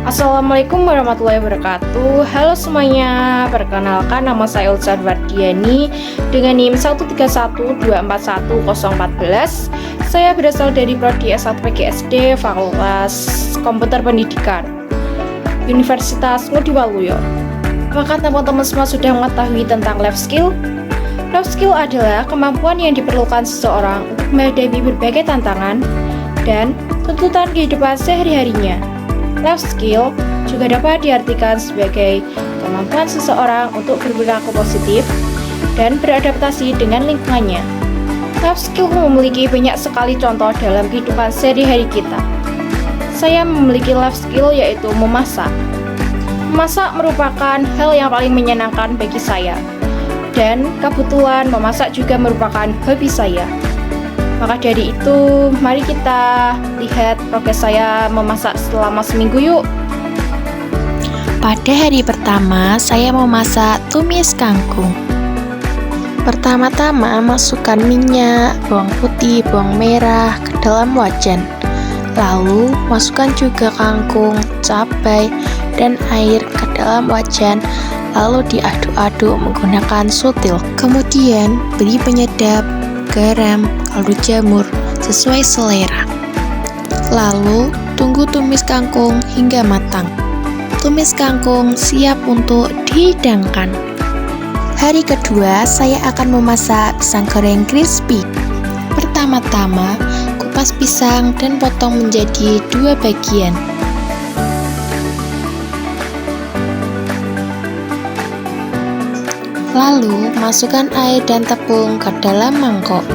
Assalamualaikum warahmatullahi wabarakatuh. Halo semuanya, perkenalkan nama saya Ulsa Wardiani dengan NIM 131241014. Saya berasal dari Prodi S1 PGSD Fakultas Komputer Pendidikan Universitas Ngudi Waluyo. Apakah teman-teman semua sudah mengetahui tentang life skill? Life skill adalah kemampuan yang diperlukan seseorang untuk menghadapi berbagai tantangan dan tuntutan kehidupan sehari-harinya. Life skill juga dapat diartikan sebagai kemampuan seseorang untuk berperilaku positif dan beradaptasi dengan lingkungannya. Life skill memiliki banyak sekali contoh dalam kehidupan sehari-hari kita. Saya memiliki life skill yaitu memasak. Memasak merupakan hal yang paling menyenangkan bagi saya. Dan kebetulan memasak juga merupakan hobi saya. Maka dari itu, mari kita lihat progres saya memasak selama seminggu yuk. Pada hari pertama, saya memasak tumis kangkung. Pertama-tama, masukkan minyak, bawang putih, bawang merah ke dalam wajan. Lalu, masukkan juga kangkung, cabai, dan air ke dalam wajan. Lalu diaduk-aduk menggunakan sutil. Kemudian, beri penyedap, garam, kaldu jamur sesuai selera. Lalu, tunggu tumis kangkung hingga matang. Tumis kangkung siap untuk dihidangkan. Hari kedua, saya akan memasak pisang goreng crispy. Pertama-tama, kupas pisang dan potong menjadi 2 bagian. Lalu, masukkan air dan tepung ke dalam mangkok.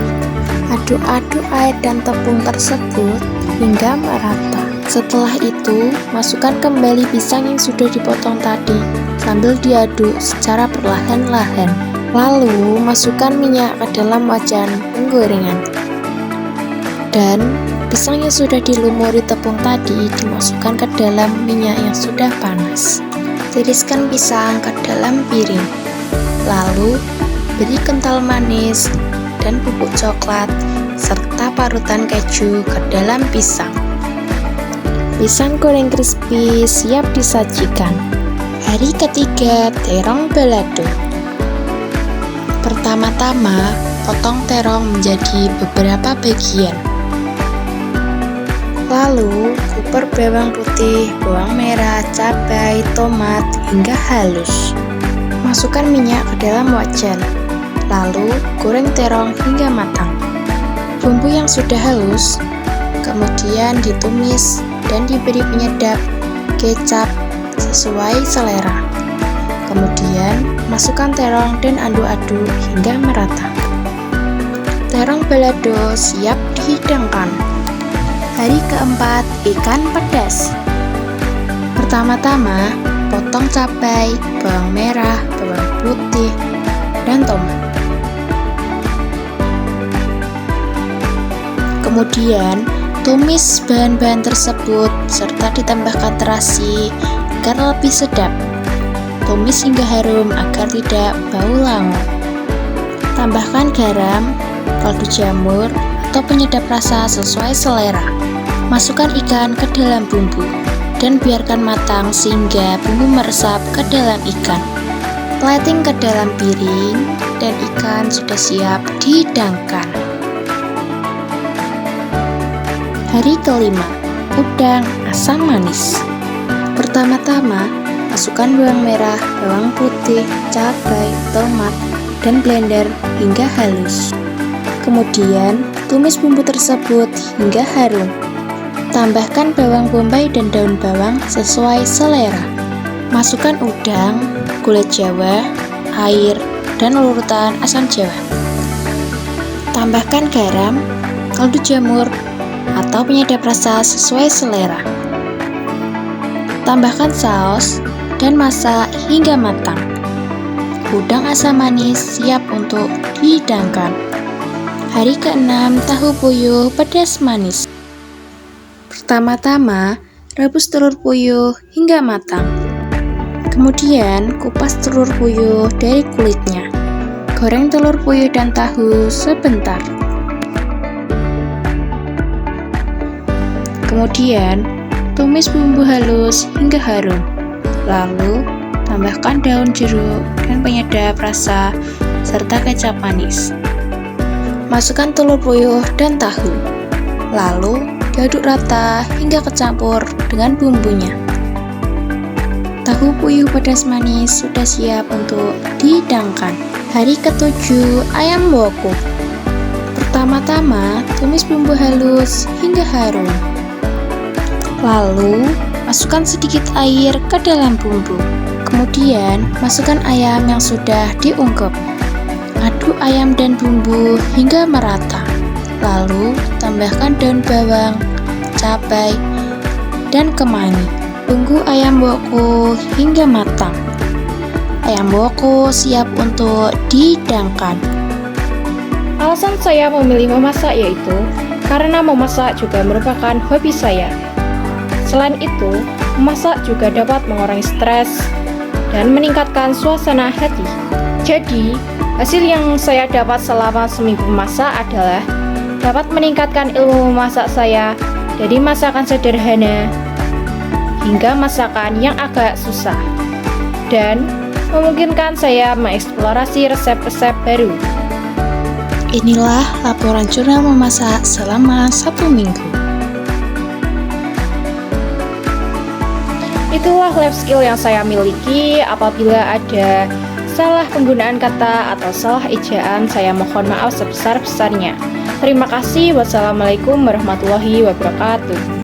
Aduk-aduk air dan tepung tersebut hingga merata. Setelah itu, masukkan kembali pisang yang sudah dipotong tadi sambil diaduk secara perlahan-lahan. Lalu, masukkan minyak ke dalam wajan penggorengan. Dan pisang yang sudah dilumuri tepung tadi dimasukkan ke dalam minyak yang sudah panas. Tiriskan pisang ke dalam piring. Lalu, beri kental manis dan bubuk coklat serta parutan keju ke dalam pisang. Pisang goreng crispy siap disajikan. Hari ketiga, terong balado. Pertama-tama, potong terong menjadi beberapa bagian. Lalu, kuper bawang putih, bawang merah, cabai, tomat hingga halus. Masukkan minyak ke dalam wajan, lalu goreng terong hingga matang. Bumbu yang sudah halus, kemudian ditumis dan diberi penyedap, kecap sesuai selera. Kemudian, masukkan terong dan aduk-aduk hingga merata. Terong balado siap dihidangkan. Hari keempat, ikan pedas. Pertama-tama, potong cabai, bawang merah, bawang putih, dan tomat. Kemudian, tumis bahan-bahan tersebut serta ditambahkan terasi agar lebih sedap. Tumis hingga harum agar tidak bau langu. Tambahkan garam, kaldu jamur, atau penyedap rasa sesuai selera. Masukkan ikan ke dalam bumbu dan biarkan matang sehingga bumbu meresap ke dalam ikan. Plating ke dalam piring dan ikan sudah siap dihidangkan. Hari kelima, udang asam manis. Pertama-tama, masukkan bawang merah, bawang putih, cabai, tomat, dan blender hingga halus. Kemudian, tumis bumbu tersebut hingga harum. Tambahkan bawang bombay dan daun bawang sesuai selera. Masukkan udang, gula jawa, air, dan urutan asam jawa. Tambahkan garam, kaldu jamur, atau penyedap rasa sesuai selera. Tambahkan saus dan masak hingga matang. Udang asam manis siap untuk dihidangkan. Hari ke-6, tahu puyuh pedas manis. Pertama-tama, rebus telur puyuh hingga matang. Kemudian, kupas telur puyuh dari kulitnya. Goreng telur puyuh dan tahu sebentar. Kemudian, tumis bumbu halus hingga harum. Lalu, tambahkan daun jeruk dan penyedap rasa serta kecap manis. Masukkan telur puyuh dan tahu. Lalu, diaduk rata hingga kecampur dengan bumbunya. Tahu puyuh pedas manis sudah siap untuk dihidangkan. Hari ke-7, ayam woku. Pertama-tama, tumis bumbu halus hingga harum. Lalu, masukkan sedikit air ke dalam bumbu. Kemudian, masukkan ayam yang sudah diungkep. Aduk ayam dan bumbu hingga merata. Lalu, tambahkan daun bawang, cabai, dan kemangi. Tunggu ayam woku hingga matang. Ayam woku siap untuk dihidangkan. Alasan saya memilih memasak yaitu karena memasak juga merupakan hobi saya. Selain itu, memasak juga dapat mengurangi stres dan meningkatkan suasana hati. Jadi, hasil yang saya dapat selama seminggu memasak adalah dapat meningkatkan ilmu memasak saya dari masakan sederhana hingga masakan yang agak susah, dan memungkinkan saya mengeksplorasi resep-resep baru. Inilah laporan jurnal memasak selama 1 minggu. Itulah life skill yang saya miliki. Apabila ada salah penggunaan kata atau salah ejaan, saya mohon maaf sebesar-besarnya. Terima kasih. Wassalamualaikum warahmatullahi wabarakatuh.